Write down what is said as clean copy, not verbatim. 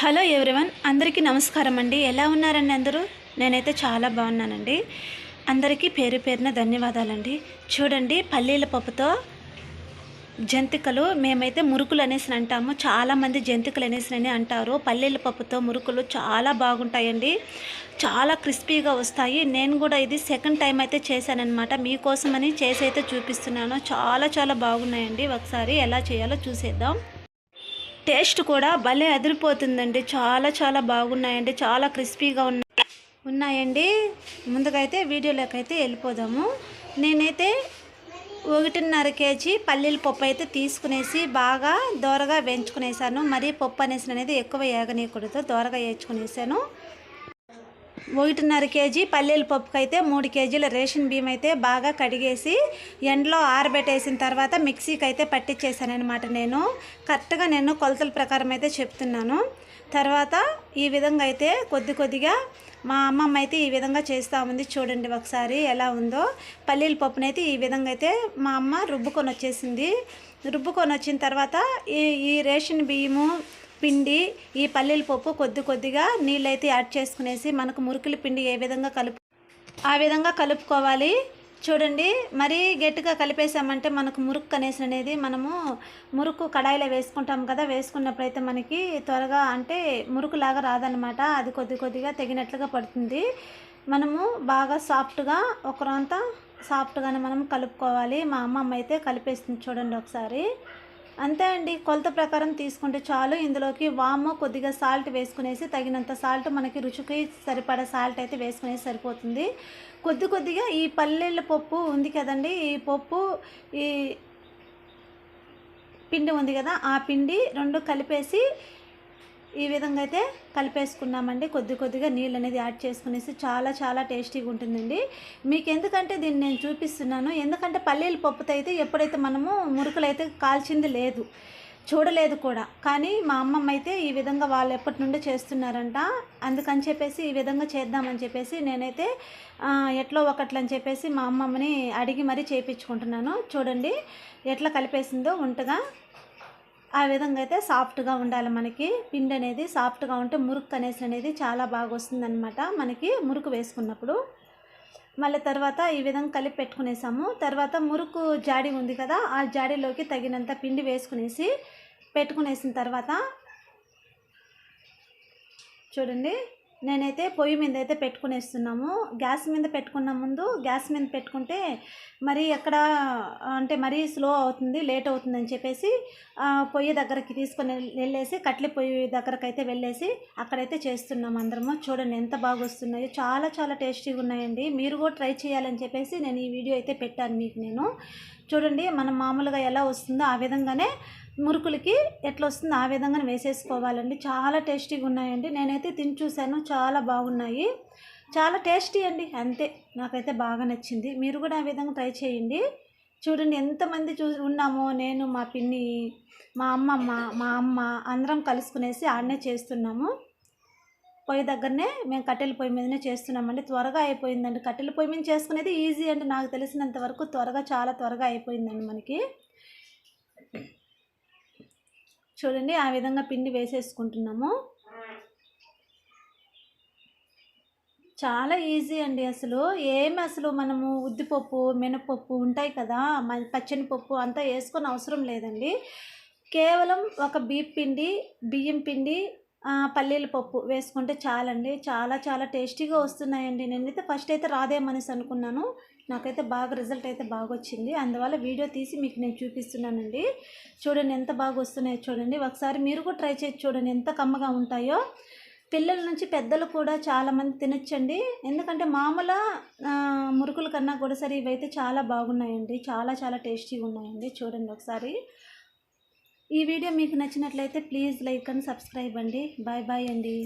Hello everyone, అందరికీ నమస్కారం అండి. ఎలా ఉన్నారండి అందరూ? నేనైతే చాలా బాగున్నానండి. అందరికీ పేరు పేరున ధన్యవాదాలండి. చూడండి, పల్లీల పప్పుతో జంతికలు, మేమైతే మురుకులు అనేసి అంటాము. చాలామంది జంతికలు అనేసి అంటారు. పల్లీల పప్పుతో మురుకులు చాలా బాగుంటాయండి, చాలా క్రిస్పీగా వస్తాయి. నేను కూడా ఇది సెకండ్ టైం అయితే చేశానన్నమాట. మీకోసమని చేసి అయితే చూపిస్తున్నాను. చాలా చాలా బాగున్నాయండి. ఒకసారి ఎలా చేయాలో చూసేద్దాం. టేస్ట్ కూడా భలే అదిరిపోతుందండి. చాలా చాలా బాగున్నాయండి, చాలా క్రిస్పీగా ఉన్నాయండి. ముందుగా అయితే వీడియోలోకి అయితే వెళ్ళిపోదాము. నేనైతే 1.5 కేజీ పల్లీల పప్పు అయితే తీసుకునేసి బాగా దోరగా వేయించుకునేసాను. మరీ పప్పు అనేది ఎక్కువ వేగనీయకూడదు, దోరగా వేయించుకునేసాను. 1.5 కేజీ పల్లీల పప్పుకి అయితే 3 కేజీల రేషన్ బియ్యం అయితే బాగా కడిగేసి ఎండలో ఆరబెట్టేసిన తర్వాత మిక్సీకి అయితే పట్టించేసాను అనమాట. నేను కరెక్ట్గా కొలతల ప్రకారం అయితే చెప్తున్నాను. తర్వాత ఈ విధంగా అయితే కొద్దిగా మా అమ్మమ్మ అయితే ఈ విధంగా చేస్తూ ఉంది. చూడండి ఒకసారి ఎలా ఉందో. పల్లీల పప్పునైతే ఈ విధంగా అయితే మా అమ్మ రుబ్బుకొని వచ్చేసింది. రుబ్బుకొని వచ్చిన తర్వాత ఈ రేషన్ బియ్యము పిండి, ఈ పల్లీల పప్పు కొద్దిగా నీళ్ళైతే యాడ్ చేసుకునేసి మనకు మురుకుల పిండి ఏ విధంగా ఆ విధంగా కలుపుకోవాలి. చూడండి, మరీ గట్టిగా కలిపేసామంటే మనకు మురుకు అనేది మనము మురుకు కడాయిలో వేసుకుంటాం కదా, వేసుకున్నప్పుడు అయితే మనకి త్వరగా అంటే మురుకులాగా రాదనమాట. అది కొద్దిగా తెగినట్లుగా పడుతుంది. మనము బాగా సాఫ్ట్గా ఒకరంతా సాఫ్ట్గానే మనం కలుపుకోవాలి. మా అమ్మమ్మ అయితే కలిపేస్తుంది చూడండి ఒకసారి. అంతే అండి, కొలత ప్రకారం తీసుకుంటే చాలు. ఇందులోకి వాము, కొద్దిగా సాల్ట్ వేసుకునేసి తగినంత సాల్ట్, మనకి రుచికి సరిపడా సాల్ట్ అయితే వేసుకునేసి సరిపోతుంది. కొద్దిగా ఈ పల్లీల పప్పు ఉంది కదండి, ఈ పప్పు ఈ పిండి ఉంది కదా, ఆ పిండి రెండు కలిపేసి ఈ విధంగా అయితే కలిపేసుకున్నామండి. కొద్దిగా నీళ్ళు అనేది యాడ్ చేసుకునేసి చాలా చాలా టేస్టీగా ఉంటుందండి. మీకు ఎందుకంటే దీన్ని నేను చూపిస్తున్నాను, ఎందుకంటే పల్లీల పప్పుతో అయితే ఎప్పుడైతే మనము మురుకులు అయితే కాల్చింది లేదు, చూడలేదు కూడా. కానీ మా అమ్మమ్మ అయితే ఈ విధంగా వాళ్ళు ఎప్పటి నుండి చేస్తున్నారంట. అందుకని చెప్పేసి ఈ విధంగా చేద్దామని చెప్పేసి నేనైతే ఎట్లో ఒకట్లని చెప్పేసి మా అమ్మమ్మని అడిగి మరీ చేయించుకుంటున్నాను. చూడండి ఎట్లా కలిపేసిందో ఉంటగా. ఆ విధంగా అయితే సాఫ్ట్గా ఉండాలి మనకి. పిండి అనేది సాఫ్ట్గా ఉంటే మురుకు అనేది చాలా బాగా వస్తుందన్నమాట మనకి మురుకు వేసుకున్నప్పుడు. మళ్ళీ తర్వాత ఈ విధంగా కలిపి పెట్టుకునేసాము. తర్వాత మురుకు జాడి ఉంది కదా, ఆ జాడీలోకి తగినంత పిండి వేసుకునేసి పెట్టుకునేసిన తర్వాత చూడండి, నేనైతే పొయ్యి మీద అయితే పెట్టుకునేస్తున్నాము. గ్యాస్ మీద పెట్టుకున్న ముందు గ్యాస్ మీద పెట్టుకుంటే మరి ఎక్కడ అంటే మరీ స్లో అవుతుంది, లేట్ అవుతుంది అని చెప్పేసి పొయ్యి దగ్గరికి తీసుకొని వెళ్ళేసి కట్లే పొయ్యి దగ్గరకు అయితే వెళ్ళేసి అక్కడైతే చేస్తున్నాము అందరము. చూడండి ఎంత బాగా వస్తున్నాయో, చాలా చాలా టేస్టీగా ఉన్నాయండి. మీరు కూడా ట్రై చేయాలని చెప్పేసి నేను ఈ వీడియో అయితే పెట్టాను మీకు. నేను చూడండి, మనం మామూలుగా ఎలా వస్తుందో ఆ విధంగానే మురుకులకి ఎట్లా వస్తుందో ఆ విధంగానే వేసేసుకోవాలండి. చాలా టేస్టీగా ఉన్నాయండి. నేనైతే తిని చూశాను, చాలా బాగున్నాయి, చాలా టేస్టీ అండి. అంతే, నాకైతే బాగా నచ్చింది. మీరు కూడా ఆ విధంగా ట్రై చేయండి. చూడండి ఎంతమంది ఉన్నామో, నేను, మా పిన్ని, మా అమ్మమ్మ, మా అమ్మ అందరం కలుసుకునేసి ఆడనే చేస్తున్నాము. పొయ్యి దగ్గరనే మేము కట్టెల పొయ్యి మీదనే చేస్తున్నామండి. త్వరగా అయిపోయిందండి. కట్టెల పొయ్యి మీద చేసుకునేది ఈజీ అండి, నాకు తెలిసినంత వరకు. చాలా త్వరగా అయిపోయిందండి మనకి. చూడండి ఆ విధంగా పిండి వేసేసుకుంటున్నాము. చాలా ఈజీ అండి. అసలు మనము ఉద్దిపప్పు, మినపప్పు ఉంటాయి కదా, పచ్చని పప్పు అంతా వేసుకొని అవసరం లేదండి. కేవలం ఒక బియ్యం పిండి, పల్లీల పప్పు వేసుకుంటే చాలండి. చాలా చాలా టేస్టీగా వస్తున్నాయండి. నేనైతే ఫస్ట్ అయితే రాదేమనేసి అనుకున్నాను, నాకైతే బాగా రిజల్ట్ అయితే బాగా వచ్చింది. అందువల్ల వీడియో తీసి మీకు నేను చూపిస్తున్నానండి. చూడండి ఎంత బాగా వస్తున్నాయో చూడండి. ఒకసారి మీరు కూడా ట్రై చేసి చూడండి ఎంత కమ్మగా ఉంటాయో. పిల్లల నుంచి పెద్దలు కూడా చాలామంది తినచ్చండి. ఎందుకంటే మామూలు మురుకుల కన్నా కూడా సరే ఇవైతే చాలా బాగున్నాయండి, చాలా చాలా టేస్టీగా ఉన్నాయండి. చూడండి ఒకసారి. ఈ వీడియో మీకు నచ్చినట్లయితే ప్లీజ్ లైక్ అండ్ సబ్స్క్రైబ్ అండి. బాయ్ బాయ్ అండి.